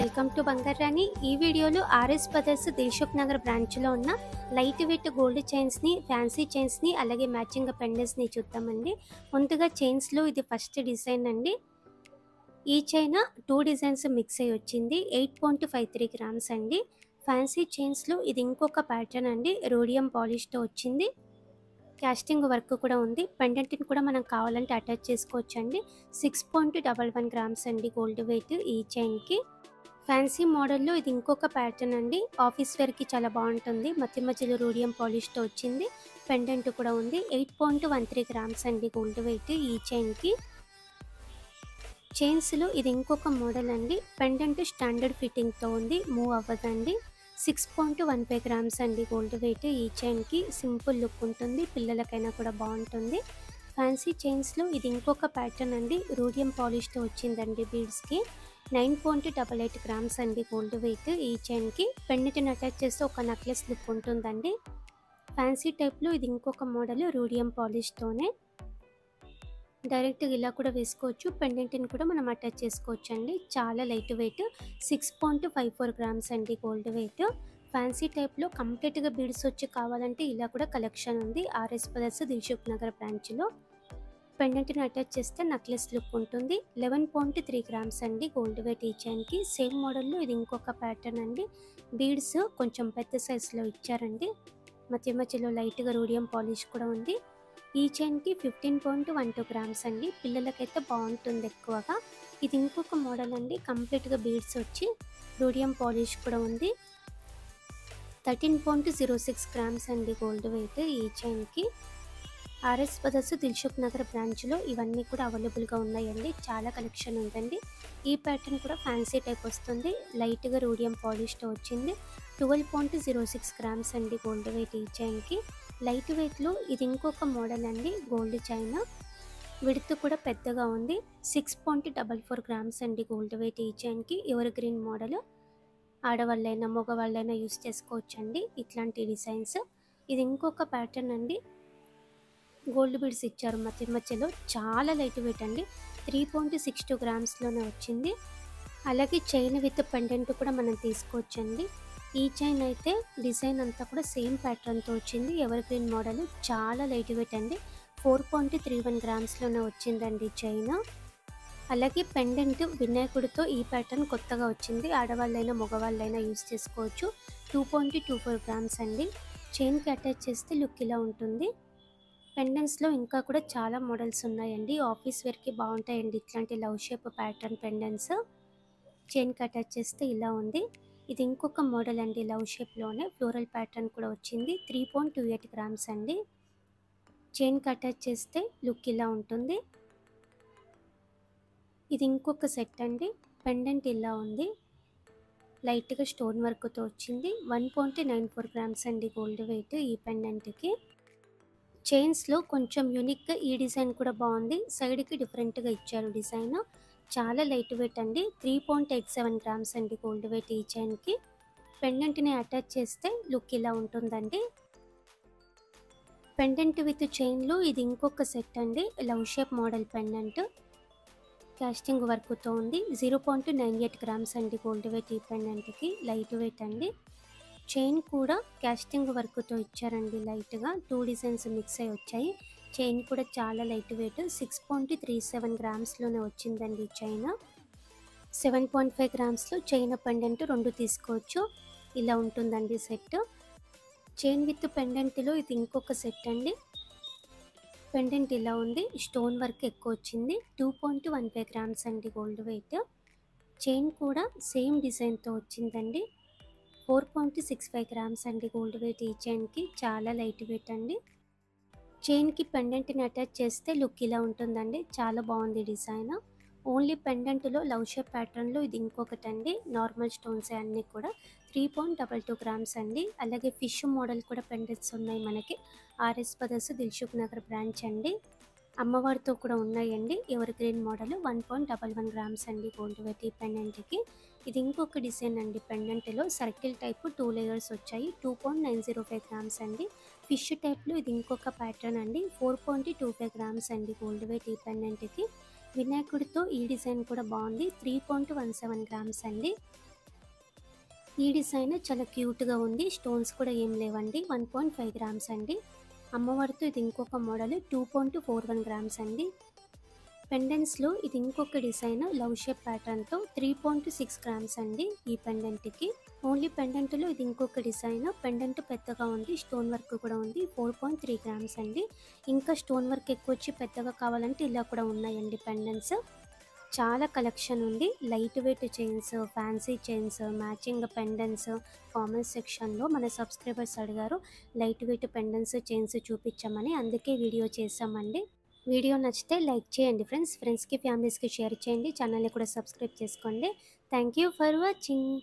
Welcome to Bangarani. ఈ వీడియోలో RS brothers Dilsukh Nagar బ్రాంచ్లో ఉన్న లైట్ వెయిట్ గోల్డ్ చైన్స్ని, ఫ్యాన్సీ చైన్స్ని, అలాగే మ్యాచింగ్ పెండెంట్స్ని చూద్దామండి. ముందుగా చైన్స్లో ఇది ఫస్ట్ డిజైన్ అండి. ఈ చైన్ 2 డిజైన్స్ మిక్స్ అయ్యి వచ్చింది. 8.53 గ్రామ్స్ అండి. ఫ్యాన్సీ చైన్స్లో ఇది ఇంకొక ప్యాటర్న్ అండి. రోడియం పాలిష్తో వచ్చింది. కాస్టింగ్ వర్క్ కూడా ఉంది. పెండెంట్ని కూడా మనం కావాలంటే అటాచ్ చేసుకోవచ్చు అండి. 6.11 గ్రామ్స్ అండి గోల్డ్ వెయిట్ ఈ చైన్కి. ఫ్యాన్సీ మోడల్లో ఇది ఇంకొక ప్యాటర్న్ అండి. ఆఫీస్ వేర్కి చాలా బాగుంటుంది. మధ్య మధ్యలో రోడియం పాలిష్తో వచ్చింది. పెండెంట్ కూడా ఉంది. 8.13 గ్రామ్స్ అండి గోల్డ్ వెయిట్ ఈ చైన్కి. చైన్స్లో ఇది ఇంకొక మోడల్ అండి. పెండెంట్ స్టాండర్డ్ ఫిట్టింగ్తో ఉంది, మూవ్ అవ్వదండి. 6.15 గ్రామ్స్ అండి గోల్డ్ వెయిట్ ఈ చైన్కి. సింపుల్ లుక్ ఉంటుంది, పిల్లలకైనా కూడా బాగుంటుంది. ఫ్యాన్సీ చైన్స్లో ఇది ఇంకొక ప్యాటర్న్ అండి. రోడియం పాలిష్తో వచ్చిందండి బీడ్స్కి. 9.88 గ్రామ్స్ అండి గోల్డ్ వెయిట్ ఈ చైన్కి. పెండెంట్ని అటాచ్ చేస్తే ఒక నెక్లెస్ లుక్ ఉంటుందండి. ఫ్యాన్సీ టైప్లో ఇది ఇంకొక మోడల్ రోడియం పాలిష్తోనే. డైరెక్ట్గా ఇలా కూడా వేసుకోవచ్చు. పెండెంట్ని కూడా మనం అటాచ్ చేసుకోవచ్చు అండి. చాలా లైట్ వెయిట్. 6.54 గ్రామ్స్ అండి గోల్డ్ వెయిట్. ఫ్యాన్సీ టైప్లో కంప్లీట్గా బీడ్స్ వచ్చి కావాలంటే ఇలా కూడా కలెక్షన్ ఉంది ఆర్ఎస్ బ్రదర్స్ దిల్సుఖ్ నగర్ బ్రాంచ్లో. పెండెంట్ని అటాచ్ చేస్తే నెక్లెస్ లుక్ ఉంటుంది. 11.3 గ్రామ్స్ అండి గోల్డ్ వెయిట్ ఈ చైన్కి. సేమ్ మోడల్లో ఇది ఇంకొక ప్యాటర్న్ అండి. బీడ్స్ కొంచెం పెద్ద సైజులో ఇచ్చారండి. మధ్య మధ్యలో లైట్గా రోడియం పాలిష్ కూడా ఉంది. ఈ చైన్కి 15.12 గ్రామ్స్ అండి. పిల్లలకైతే బాగుంటుంది ఎక్కువగా. ఇది ఇంకొక మోడల్ అండి. కంప్లీట్గా బీడ్స్ వచ్చి రోడియం పాలిష్ కూడా ఉంది. 13.06 గ్రామ్స్ అండి గోల్డ్ వెయిట్ ఈ చైన్కి. ఆర్ఎస్ బ్రదర్స్ దిల్సుఖ్ నగర్ బ్రాంచ్లో ఇవన్నీ కూడా అవైలబుల్గా ఉన్నాయండి. చాలా కలెక్షన్ ఉందండి. ఈ ప్యాటర్న్ కూడా ఫ్యాన్సీ టైప్ వస్తుంది. లైట్గా రోడియం పాలిష్తో వచ్చింది. 12.06 గ్రామ్స్ అండి గోల్డ్ వెయిట్ ఈ చైన్కి. లైట్ వెయిట్లో ఇది ఇంకొక మోడల్ అండి. గోల్డ్ చైన్ విడ్త్ కూడా పెద్దగా ఉంది. 6.44 గ్రామ్స్ అండి గోల్డ్ వెయిట్ ఈ చైన్కి. ఎవర్ గ్రీన్ మోడల్. ఆడవాళ్ళైనా మగవాళ్ళైనా యూస్ చేసుకోవచ్చండి ఇట్లాంటి డిజైన్స్. ఇది ఇంకొక ప్యాటర్న్ అండి. గోల్డ్ బీడ్స్ ఇచ్చారు మధ్య మధ్యలో. చాలా లైట్ వెయిట్ అండి. 3.62 గ్రామ్స్లోనే వచ్చింది. అలాగే చైన్ విత్ పెండెంట్ కూడా మనం తీసుకోవచ్చండి. ఈ చైన్ అయితే డిజైన్ అంతా కూడా సేమ్ ప్యాటర్న్తో వచ్చింది. ఎవర్ గ్రీన్ మోడల్. చాలా లైట్ వెయిట్ అండి. 4.31 గ్రామ్స్లోనే వచ్చిందండి చైన్. అలాగే పెండెంట్ వినాయకుడితో ఈ ప్యాటర్న్ కొత్తగా వచ్చింది. ఆడవాళ్ళైనా మగవాళ్ళైనా యూస్ చేసుకోవచ్చు. 2.24 గ్రామ్స్ అండి. చైన్కి అటాచ్ చేస్తే లుక్ ఇలా ఉంటుంది. పెండెంట్స్లో ఇంకా కూడా చాలా మోడల్స్ ఉన్నాయండి. ఆఫీస్ వేర్కి బాగుంటాయండి ఇట్లాంటి లవ్ షేప్ ప్యాటర్న్ పెండెంట్స్. చైన్కి అటాచ్ చేస్తే ఇలా ఉంది. ఇది ఇంకొక మోడల్ అండి. లవ్ షేప్లోనే ఫ్లోరల్ ప్యాటర్న్ కూడా వచ్చింది. 3.28 గ్రామ్స్ అండి. చైన్కి అటాచ్ చేస్తే లుక్ ఇలా ఉంటుంది. ఇది ఇంకొక సెట్ అండి. పెండెంట్ ఇలా ఉంది. లైట్గా స్టోన్ వర్క్తో వచ్చింది. 1.94 గ్రామ్స్ అండి గోల్డ్ వెయిట్ ఈ పెండెంట్కి. చైన్స్లో కొంచెం యూనిక్గా ఈ డిజైన్ కూడా బాగుంది. సైడ్కి డిఫరెంట్గా ఇచ్చారు డిజైన్. చాలా లైట్ వెయిట్ అండి. 3.87 గ్రామ్స్ అండి గోల్డ్ వెయిట్ ఈ చైన్కి. పెండెంట్ని అటాచ్ చేస్తే లుక్ ఇలా ఉంటుందండి. పెండెంట్ విత్ చైన్లో ఇది ఇంకొక సెట్ అండి. Love shape model pendant. Casting వర్క్తో ఉంది. 0.98 గ్రామ్స్ అండి గోల్డ్ వెయిట్ ఈ పెండెంట్కి. లైట్ వెయిట్ అండి. చైన్ కూడా కాస్టింగ్ వర్క్తో ఇచ్చారండి. లైట్గా 2 డిజైన్స్ మిక్స్ అయ్యి వచ్చాయి. చైన్ కూడా చాలా లైట్ వెయిట్. 6.37 గ్రామ్స్లోనే వచ్చిందండి చైన్. 7.5 గ్రామ్స్లో చైన్ పెండెంట్ 2 తీసుకోవచ్చు. ఇలా ఉంటుందండి సెట్. చైన్ విత్ పెండెంట్లో ఇది ఇంకొక సెట్ అండి. పెండెంట్ ఇలా ఉంది. స్టోన్ వర్క్ ఎక్కువ వచ్చింది. 2.15 గ్రామ్స్ అండి గోల్డ్ వెయిట్. చైన్ కూడా సేమ్ డిజైన్తో వచ్చిందండి. 4.65 గ్రామ్స్ అండి గోల్డ్ వెయిట్ ఈ చైన్కి. చాలా లైట్ వెయిట్ అండి. చైన్కి పెండెంట్ని అటాచ్ చేస్తే లుక్ ఇలా ఉంటుందండి. చాలా బాగుంది డిజైన్. ఓన్లీ పెండెంట్లో లవ్ షేప్ ప్యాటర్న్లో ఇది ఇంకొకటి అండి. నార్మల్ స్టోన్స్ అన్నీ కూడా. 3.22 గ్రామ్స్ అండి. అలాగే ఫిష్ మోడల్ కూడా పెండెంట్స్ ఉన్నాయి మనకి RS brothers Dilsukh Nagar branch అండి. అమ్మవారితో కూడా ఉన్నాయండి. ఎవర్ గ్రీన్ మోడల్. 1.11 గ్రామ్స్ అండి గోల్డ్ వెయిట్ ఈ పెండెంట్కి. ఇది ఇంకొక డిజైన్ అండి. పెండెంట్లో సర్కిల్ టైప్ 2 లేయర్స్ వచ్చాయి. 2.905 గ్రామ్స్ అండి. ఫిష్ టైప్లో ఇది ఇంకొక ప్యాటర్న్ అండి. 4.25 గ్రామ్స్ అండి గోల్డ్ వెయిట్ ఈ పెండెంట్కి. వినాయకుడితో ఈ డిజైన్ కూడా బాగుంది. 3.17 గ్రామ్స్ అండి. ఈ డిజైన్ చాలా క్యూట్‌గా ఉంది. స్టోన్స్ కూడా ఏం లేవండి. 1.5 గ్రామ్స్ అండి. అమ్మవారితో ఇది ఇంకొక మోడల్ 2.41 గ్రామ్స్ అండి. పెండెంట్స్‌లో ఇది ఇంకొక డిజైన్ లవ్ షేప్ ప్యాటర్న్‌తో 3.6 గ్రామ్స్ అండి ఈ పెండెంట్‌కి. ఓన్లీ పెండెంట్‌లో ఇది ఇంకొక డిజైన్. పెండెంట్ పెద్దగా ఉంది. స్టోన్ వర్క్ కూడా ఉంది. 4.3 గ్రామ్స్ అండి. ఇంకా స్టోన్ వర్క్ ఎక్కువొచ్చి పెద్దగా కావాలంటే ఇలా కూడా ఉన్నాయండి పెండెంట్స్. చాలా కలెక్షన్ ఉంది. Light weight chains, fancy chains, matching pendants comment సెక్షన్‌లో మన సబ్స్క్రైబర్స్ అడిగారు. లైట్ వెయిట్ పెండెంట్స్, చైన్స్ చూపించమని. అందుకే వీడియో చేశామండి. వీడియో నచ్చితే లైక్ చేయండి ఫ్రెండ్స్. ఫ్రెండ్స్‌కి, ఫ్యామిలీస్‌కి షేర్ చేయండి. ఛానల్‌ని కూడా సబ్స్క్రైబ్ చేసుకోండి. Thank you for watching.